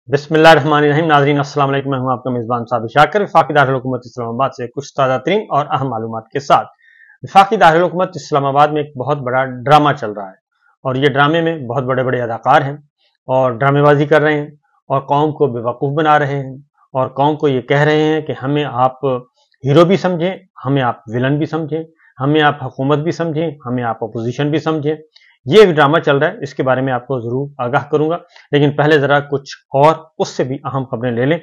बिस्मिल्लाहिर्रहमानिर्रहीम। नाज़रीन अस्सलाम वालेकुम। मैं हूं आपका मेज़बान साबिर शाकिर वफाकी दारुल हुकूमत इस्लामाबाद से कुछ ताज़ा तरीन और अहम मालूमात के साथ। वफाकी दारुल हुकूमत इस्लामाबाद में एक बहुत बड़ा ड्रामा चल रहा है और ये ड्रामे में बहुत बड़े बड़े अदाकार हैं और ड्रामेबाजी कर रहे हैं और कौम को बेवकूफ़ बना रहे हैं और कौम को ये कह रहे हैं कि हमें आप हीरो भी समझें, हमें आप विलन भी समझें, हमें आप हुकूमत भी समझें, हमें आप अपोजिशन भी समझें। ये ड्रामा चल रहा है, इसके बारे में आपको जरूर आगाह करूंगा, लेकिन पहले जरा कुछ और उससे भी अहम खबरें ले लें।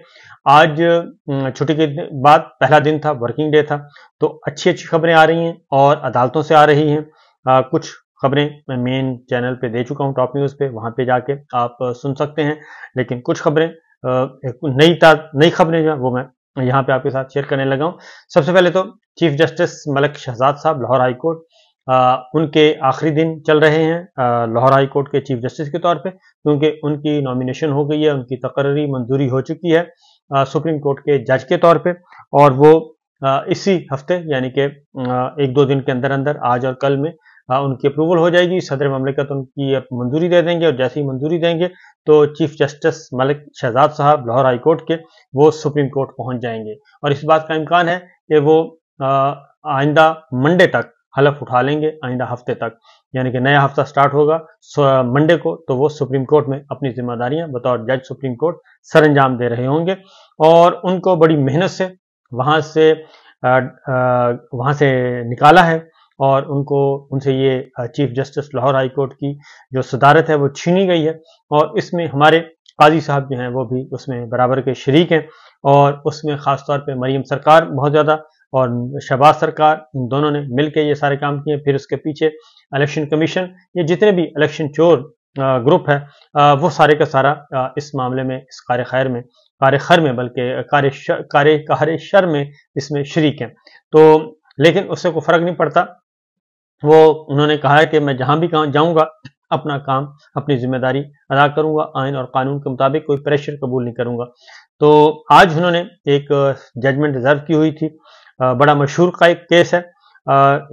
आज छुट्टी के बाद पहला दिन था, वर्किंग डे था, तो अच्छी अच्छी खबरें आ रही हैं और अदालतों से आ रही हैं। कुछ खबरें मैं मेन चैनल पे दे चुका हूं, टॉप न्यूज पे, वहां पे जाके आप सुन सकते हैं, लेकिन कुछ खबरें नई खबरें जो है वो मैं यहाँ पे आपके साथ शेयर करने लगा हूं। सबसे पहले तो चीफ जस्टिस मलिक शहजाद साहब लाहौर हाई कोर्ट, उनके आखिरी दिन चल रहे हैं लाहौर हाई कोर्ट के चीफ जस्टिस के तौर पे, क्योंकि उनकी नॉमिनेशन हो गई है, उनकी तकर्री मंजूरी हो चुकी है सुप्रीम कोर्ट के जज के तौर पे, और वो इसी हफ्ते यानी कि एक दो दिन के अंदर अंदर आज और कल में उनकी अप्रूवल हो जाएगी। सदर ममलिकत उनकी मंजूरी दे देंगे और जैसे ही मंजूरी देंगे तो चीफ जस्टिस मलिक शहजाद साहब लाहौर हाई कोर्ट के वो सुप्रीम कोर्ट पहुंच जाएंगे और इस बात का इम्कान है कि वो आइंदा मंडे तक हलफ उठा लेंगे, आइंदा हफ्ते तक, यानी कि नया हफ्ता स्टार्ट होगा मंडे को, तो वो सुप्रीम कोर्ट में अपनी जिम्मेदारियां बतौर जज सुप्रीम कोर्ट सर अंजाम दे रहे होंगे और उनको बड़ी मेहनत से वहां से निकाला है और उनसे ये chief justice Lahore high court की जो सदारत है वो छीनी गई है और इसमें हमारे काजी साहब जो हैं वो भी उसमें बराबर के शरीक हैं और उसमें खासतौर पर मरीम सरकार बहुत ज़्यादा और शहबाज सरकार, इन दोनों ने मिलकर ये सारे काम किए। फिर उसके पीछे इलेक्शन कमीशन, ये जितने भी इलेक्शन चोर ग्रुप है वो सारे का सारा इस मामले में, इस कार्य खैर में बल्कि कार्य शर में इसमें शरीक हैं। तो लेकिन उससे कोई फर्क नहीं पड़ता, वो उन्होंने कहा है कि मैं जहां भी जाऊंगा अपना काम, अपनी जिम्मेदारी अदा करूंगा, आइन और कानून के मुताबिक कोई प्रेशर कबूल नहीं करूंगा। तो आज उन्होंने एक जजमेंट रिजर्व की हुई थी, बड़ा मशहूर का एक केस है,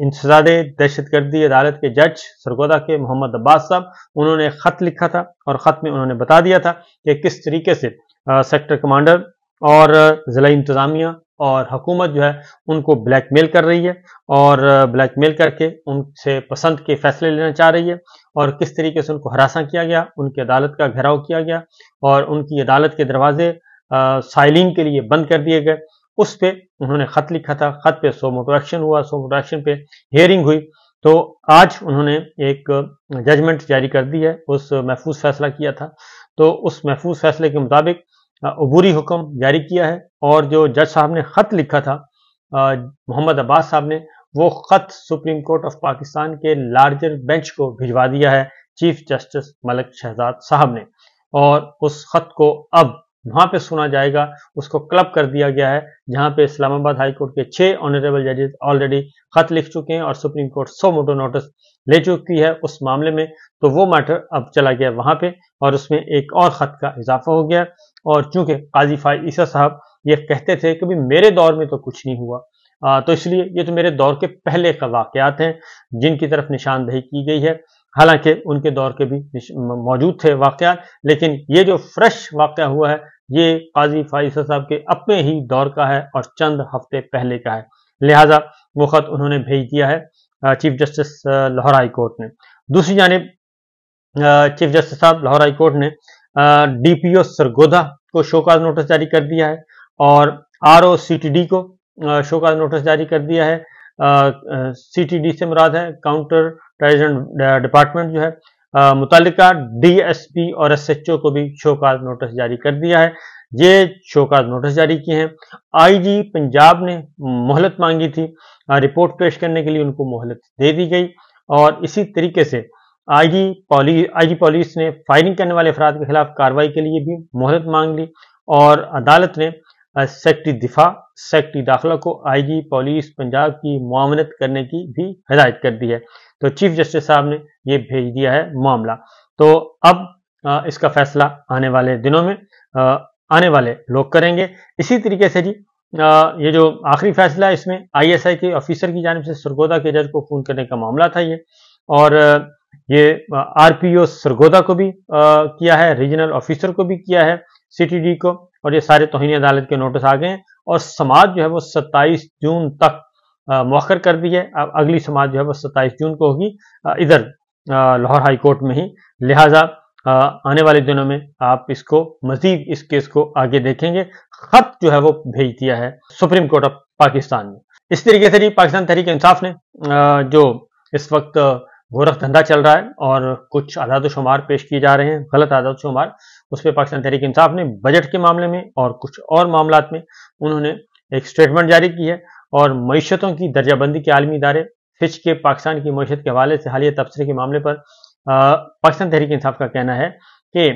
इंसदादे दहशतगर्दी अदालत के जज सरगोदा के मोहम्मद अब्बास साहब, उन्होंने खत लिखा था और खत में उन्होंने बता दिया था कि किस तरीके से सेक्टर कमांडर और जिला इंतजामिया और हुकूमत जो है उनको ब्लैकमेल कर रही है और ब्लैकमेल करके उनसे पसंद के फैसले लेना चाह रही है और किस तरीके से उनको हरासा किया गया, उनकी अदालत का घेराव किया गया और उनकी अदालत के दरवाजे साइलिंग के लिए बंद कर दिए गए। उस पे उन्होंने खत लिखा था, खत पे सो मोटो एक्शन हुआ, सो मोटो एक्शन पे हियरिंग हुई। तो आज उन्होंने एक जजमेंट जारी कर दी है, उस महफूज फैसला किया था, तो उस महफूज फैसले के मुताबिक अबूरी हुक्म जारी किया है और जो जज साहब ने खत लिखा था मोहम्मद अब्बास साहब ने, वो खत सुप्रीम कोर्ट ऑफ पाकिस्तान के लार्जर बेंच को भिजवा दिया है चीफ जस्टिस मलिक शहजाद साहब ने और उस खत को अब वहां पे सुना जाएगा। उसको क्लब कर दिया गया है जहां पे इस्लामाबाद हाई कोर्ट के 6 ऑनरेबल जजेस ऑलरेडी खत लिख चुके हैं और सुप्रीम कोर्ट सो मोटो नोटिस ले चुकी है उस मामले में। तो वो मैटर अब चला गया वहां पे और उसमें एक और खत का इजाफा हो गया और चूंकि काजी फाइज ईसा साहब ये कहते थे कि मेरे दौर में तो कुछ नहीं हुआ, तो इसलिए ये तो मेरे दौर के पहले का वाकयात हैं जिनकी तरफ निशानदेही की गई है। हालांकि उनके दौर के भी मौजूद थे वाकयात, लेकिन ये जो फ्रेश वाकया हुआ है ये काजी फाइज साहब के अपने ही दौर का है और चंद हफ्ते पहले का है, लिहाजा वो खत उन्होंने भेज दिया है chief justice Lahore high court ने। दूसरी जानिब चीफ जस्टिस साहब लाहौर हाई कोर्ट ने डीपीओ सरगोदा को शोकाज नोटिस जारी कर दिया है और ROCTD को शोकाज नोटिस जारी कर दिया है। CTD से मुराद है काउंटर टेररिज्म डिपार्टमेंट जो है, मुतल्लिका DSP और SHO को भी शोकाज नोटिस जारी कर दिया है। ये शोकाज नोटिस जारी किए हैं। IG पंजाब ने मोहलत मांगी थी, रिपोर्ट पेश करने के लिए उनको मोहलत दे दी गई और इसी तरीके से IG पुलिस ने फायरिंग करने वाले अफराद के खिलाफ कार्रवाई के लिए भी मोहलत मांग ली और अदालत ने सेक्रेटरी दिफा, सेक्रेटरी दाखिला को IG पुलिस पंजाब की मुआवनत करने की भी हिदायत कर दी है। तो चीफ जस्टिस साहब ने ये भेज दिया है मामला। तो अब इसका फैसला आने वाले दिनों में आने वाले लोग करेंगे। इसी तरीके से जी ये जो आखिरी फैसला है इसमें ISI के ऑफिसर की जानिब से सरगोदा के जज को फोन करने का मामला था ये, और ये RPO सरगोदा को भी किया है, रीजनल ऑफिसर को भी किया है CTD को, और ये सारे तौहीन अदालत के नोटिस आ गए हैं और समाअत जो है वो 27 जून तक मौखर कर दी है। अब अगली समाअत जो है वो 27 जून को होगी इधर लाहौर हाई कोर्ट में ही। लिहाजा आने वाले दिनों में आप इसको मजीद इस केस को आगे देखेंगे। खत जो है वो भेज दिया है सुप्रीम कोर्ट ऑफ पाकिस्तान में। इस तरीके से पाकिस्तान तहरीक इंसाफ ने जो इस वक्त गोरख धंधा चल रहा है और कुछ आदाद शुमार पेश किए जा रहे हैं, गलत आदाद शुमार, उस पर पाकिस्तान तहरीक इंसाफ ने बजट के मामले में और कुछ और मामलात में उन्होंने एक स्टेटमेंट जारी की है और मईशतों की दर्जाबंदी के आलमी इदारे फिच के पाकिस्तान की मईशत के हवाले से हालिया तबसरे के मामले पर पाकिस्तान तहरीक इंसाफ का कहना है कि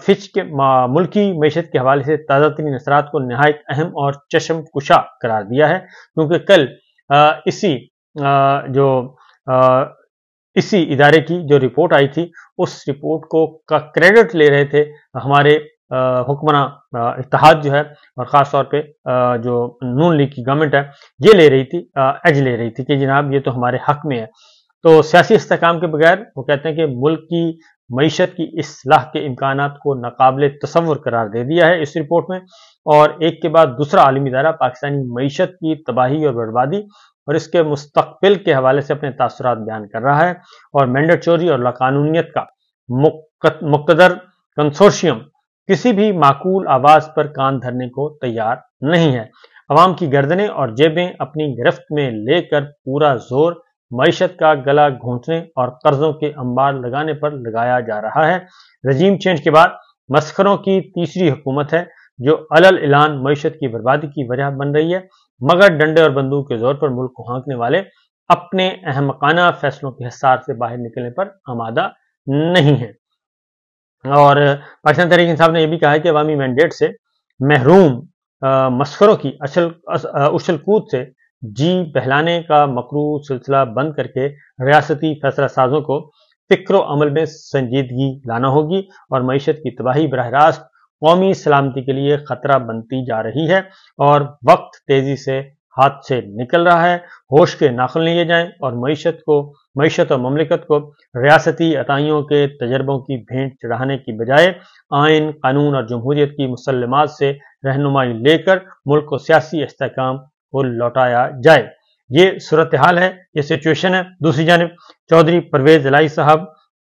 फिच के मुल्की मईशत के हवाले से ताज़ा तरीन असरात को नहायत अहम और चश्म कुशा करार दिया है, क्योंकि कल इसी इदारे की जो रिपोर्ट आई थी उस रिपोर्ट को का क्रेडिट ले रहे थे हमारे हुक्मरान इत्तेहाद जो है, और ख़ास तौर पे जो नून लीग की गवर्नमेंट है ये ले रही थी, एज ले रही थी कि जनाब ये तो हमारे हक में है। तो सियासी इस्तेहकाम के बगैर वो कहते हैं कि मुल्क की मईशत की इस्लाह के इम्कानात को नाकाबिले तसव्वुर करार दे दिया है इस रिपोर्ट में, और एक के बाद दूसरा आलमी इदारा पाकिस्तानी मईशत की तबाही और बर्बादी और इसके मुस्तकबिल के हवाले से अपने तासुरात बयान कर रहा है, और मेंढर चोरी और लाकानूनियत का मुक़्तदर कंसोर्शियम किसी भी माकूल आवाज़ पर कान धरने को तैयार नहीं है। अवाम की गर्दनें और जेबें अपनी गिरफ्त में लेकर पूरा जोर मईशत का गला घोंटने और कर्जों के अंबार लगाने पर लगाया जा रहा है। रजीम चेंज के बाद मस्खरों की तीसरी हुकूमत है जो अलल इलान मईशत की बर्बादी की वजह बन रही है, मगर डंडे और बंदूक के जोर पर मुल्क को हाँकने वाले अपने अहमकाना फैसलों के हिसार से बाहर निकलने पर आमादा नहीं है। और पाकिस्तान तहरीक इंसाफ ने यह भी कहा है कि अवामी मैंडेट से महरूम मस्खरों की उछल कूद से जी बहलाने का मकरू सिलसिला बंद करके रियासती फैसला साजों को फिक्र अमल में संजीदगी लाना होगी, और मईशत की तबाही बरह रास्त कौमी सलामती के लिए खतरा बनती जा रही है और वक्त तेजी से हाथ से निकल रहा है। होश के नाखुन लिए जाएं और मईशत और ममलिकत को रियासती अताइयों के तजर्बों की भेंट चढ़ाने की बजाय आइन, कानून और जमहूरियत की मुसल्लमात से रहनुमाई लेकर मुल्क को सियासी इस्तेहकाम को लौटाया जाए। ये सूरत हाल है, ये सिचुएशन है। दूसरी जानिब चौधरी परवेज इलाही साहब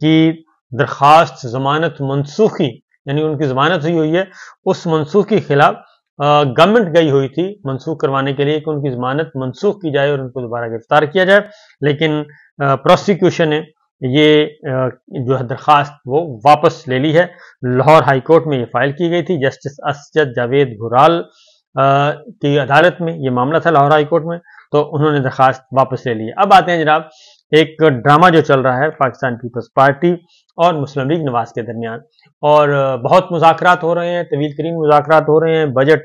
की दरखास्त जमानत मनसूखी, यानी उनकी जमानत हुई है, उस मनसूख के खिलाफ गवर्नमेंट गई हुई थी मनसूख करवाने के लिए कि उनकी जमानत मनसूख की जाए और उनको दोबारा गिरफ्तार किया जाए, लेकिन प्रोसिक्यूशन ने ये जो है दरखास्त वो वापस ले ली है। लाहौर हाई कोर्ट में ये फाइल की गई थी, जस्टिस असजद जावेद घुराल की अदालत में ये मामला था लाहौर हाई कोर्ट में, तो उन्होंने दरखास्त वापस ले ली है। अब आते हैं जनाब एक ड्रामा जो चल रहा है पाकिस्तान पीपल्स पार्टी और मुस्लिम लीग नवाज के दरमियान, और बहुत मुज़ाकरात हो रहे हैं, तवील तरीन मुज़ाकरात हो रहे हैं। बजट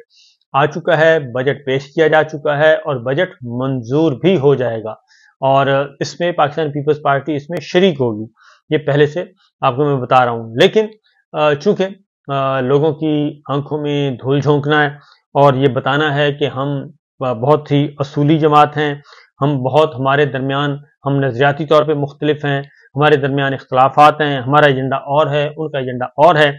आ चुका है, बजट पेश किया जा चुका है और बजट मंजूर भी हो जाएगा, और इसमें पाकिस्तान पीपल्स पार्टी इसमें शरीक होगी, ये पहले से आपको मैं बता रहा हूँ। लेकिन चूंकि लोगों की आंखों में धूल झोंकना है और ये बताना है कि हम बहुत ही असूली जमात हैं, हमारे दरमियान हम नजरियाती तौर पे मुख्तलिफ हैं, हमारे दरमियान इख्तलाफात हैं, हमारा एजेंडा और है, उनका एजेंडा और है,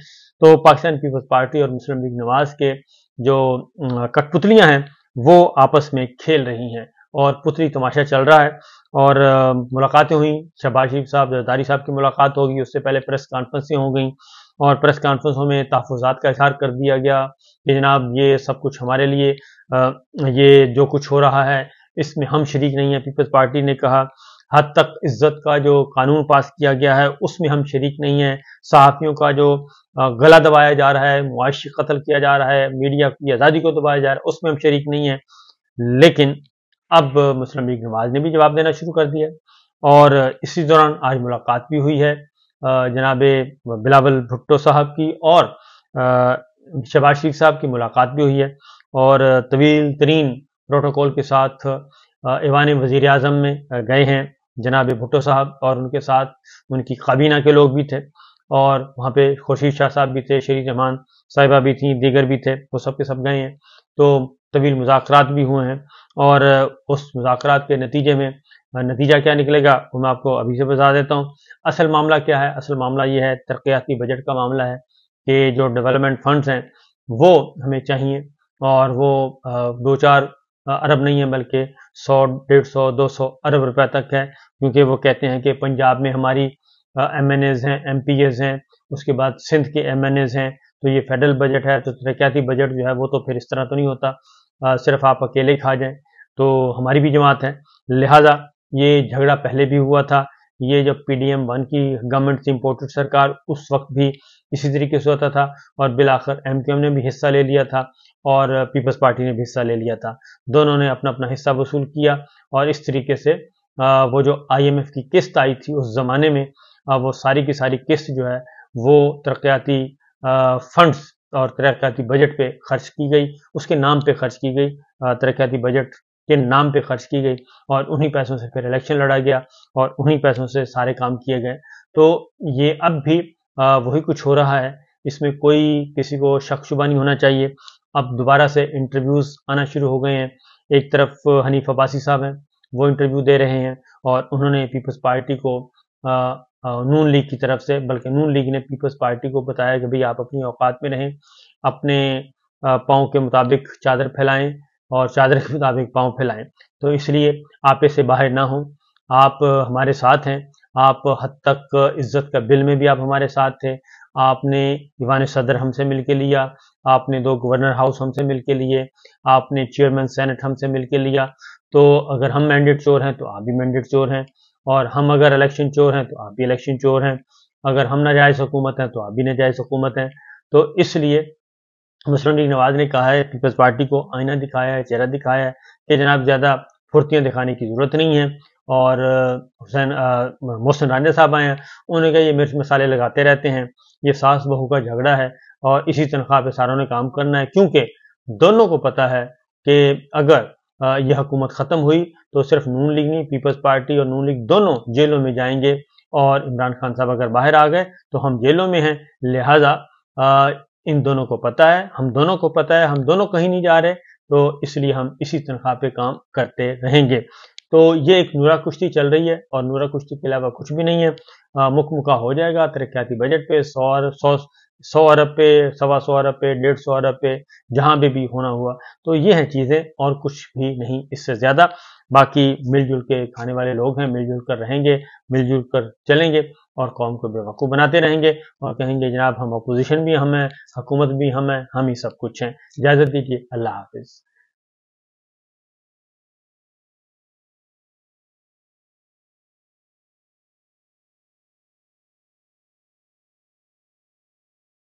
तो पाकिस्तान पीपल्स पार्टी और मुस्लिम लीग नवाज के जो कठपुतलियां हैं वो आपस में खेल रही हैं और पुतली तमाशा चल रहा है। और मुलाकातें हुई, शहबाज शरीफ साहब, जरदारी साहब की मुलाकात होगी, उससे पहले प्रेस कॉन्फ्रेंसें हो गई और प्रेस कॉन्फ्रेंसों में तहफ़्फ़ुज़ात का इज़हार कर दिया गया कि जनाब ये सब कुछ हमारे लिए, ये जो कुछ हो रहा है इसमें हम शरीक नहीं हैं। पीपल्स पार्टी ने कहा हद तक इज्जत का जो कानून पास किया गया है उसमें हम शरीक नहीं हैं, सहाफ़ियों का जो गला दबाया जा रहा है, मुआशी कत्ल किया जा रहा है, मीडिया की आज़ादी को दबाया जा रहा है, उसमें हम शरीक नहीं हैं। लेकिन अब मुस्लिम लीग नवाज ने भी जवाब देना शुरू कर दिया और इसी दौरान आज मुलाकात भी हुई है जनाबे बिलावल भुट्टो साहब की और शहबाज शरीफ साहब की मुलाकात भी हुई है, और तवील तरीन प्रोटोकॉल के साथ ऐवान वज़ीर आज़म में गए हैं जनाब भुट्टो साहब, और उनके साथ उनकी काबीना के लोग भी थे और वहाँ पे खुर्शीद शाह साहब भी थे, शरीफ रहमान साहिबा भी थी, दीगर भी थे, वो सब के सब गए हैं। तो तवील मुज़ाकरात भी हुए हैं और उस मुज़ाकरात के नतीजे में नतीजा क्या निकलेगा वो मैं आपको अभी से बता देता हूँ। असल मामला क्या है? असल मामला ये है, तरक्याती बजट का मामला है کہ जो डेवलपमेंट फंड्स हैं वो हमें चाहिए, और वो 2-4 अरब नहीं है बल्कि 100, 150, 200 अरब रुपए तक है, क्योंकि वो कहते हैं कि पंजाब में हमारी MNAs हैं, MPAs हैं, उसके बाद सिंध के MNAs हैं, तो ये फेडरल बजट है, तो तरक्याती बजट जो है वो तो फिर इस तरह तो नहीं होता सिर्फ आप अकेले खा जाएं, तो हमारी भी जमात है, लिहाजा ये झगड़ा पहले भी हुआ था। ये जब PDM-1 की गवर्नमेंट से इम्पोर्टेड सरकार, उस वक्त भी इसी तरीके से होता था, और बिलाखिर MQM ने भी हिस्सा ले लिया था और पीपल्स पार्टी ने भी हिस्सा ले लिया था। दोनों ने अपना अपना हिस्सा वसूल किया, और इस तरीके से वो जो IMF की किस्त आई थी उस ज़माने में, वो सारी की सारी किस्त जो है वो तरक्याती फंड्स और तरक्याती बजट पे खर्च की गई, उसके नाम पे खर्च की गई, तरक्याती बजट के नाम पे खर्च की गई, और उन्हीं पैसों से फिर इलेक्शन लड़ा गया और उन्हीं पैसों से सारे काम किए गए। तो ये अब भी वही कुछ हो रहा है, इसमें कोई किसी को शक शुबा नहीं होना चाहिए। अब दोबारा से इंटरव्यूज़ आना शुरू हो गए हैं। एक तरफ हनीफ अब्बासी साहब हैं, वो इंटरव्यू दे रहे हैं, और उन्होंने पीपल्स पार्टी को नून लीग की तरफ से, बल्कि नून लीग ने पीपल्स पार्टी को बताया कि भाई आप अपनी औकात में रहें, अपने पाँव के मुताबिक चादर फैलाएं और चादर के मुताबिक पाँव फैलाएं, तो इसलिए आप इससे बाहर ना हों, आप हमारे साथ हैं। आप हद तक इज्जत का बिल में भी आप हमारे साथ थे, आपने ईवान सदर हमसे मिल के लिया, आपने 2 गवर्नर हाउस हमसे मिल के लिए, आपने चेयरमैन सेनेट हमसे मिल के लिया, तो अगर हम मैंडेट चोर हैं तो आप भी मैंडेट चोर हैं, और हम अगर इलेक्शन चोर हैं तो आप भी इलेक्शन चोर हैं, अगर हम नाजायज़ हुकूमत हैं तो आप भी नाजायज़ हुकूमत हैं। तो इसलिए मुस्लिम लीग नवाज ने कहा है, पीपल्स पार्टी को आईना दिखाया है, चेहरा दिखाया है कि जनाब ज़्यादा फुर्तियाँ दिखाने की ज़रूरत नहीं है, और मोहसिन रांझा साहब आए हैं, उन्होंने कहा ये मिर्च मसाले लगाते रहते हैं, ये सास बहू का झगड़ा है और इसी तनख्वाह पे सारों ने काम करना है, क्योंकि दोनों को पता है कि अगर यह हुकूमत ख़त्म हुई तो सिर्फ नून लीग नहीं, पीपल्स पार्टी और नून लीग दोनों जेलों में जाएंगे, और इमरान खान साहब अगर बाहर आ गए तो हम जेलों में हैं। लिहाजा इन दोनों को पता है, हम दोनों को पता है, हम दोनों कहीं नहीं जा रहे, तो इसलिए हम इसी तनख्वाह पे काम करते रहेंगे। तो ये एक नूरा कुश्ती चल रही है, और नूरा कुश्ती के अलावा कुछ भी नहीं है। मुकमुका हो जाएगा तरक्याती बजट पे 100 अरब पे, 125 अरब पे, 150 अरब पे, जहां भी होना हुआ। तो ये हैं चीज़ें, और कुछ भी नहीं इससे ज़्यादा। बाकी मिलजुल के खाने वाले लोग हैं, मिलजुल कर रहेंगे, मिलजुल कर चलेंगे, और कौम को बेवकूफ़ बनाते रहेंगे, और कहेंगे जनाब हम अपोजिशन भी हम हैं, हुकूमत भी हम हैं, हम ही सब कुछ हैं। इजाज़त दीजिए, अल्लाह हाफ़िज़।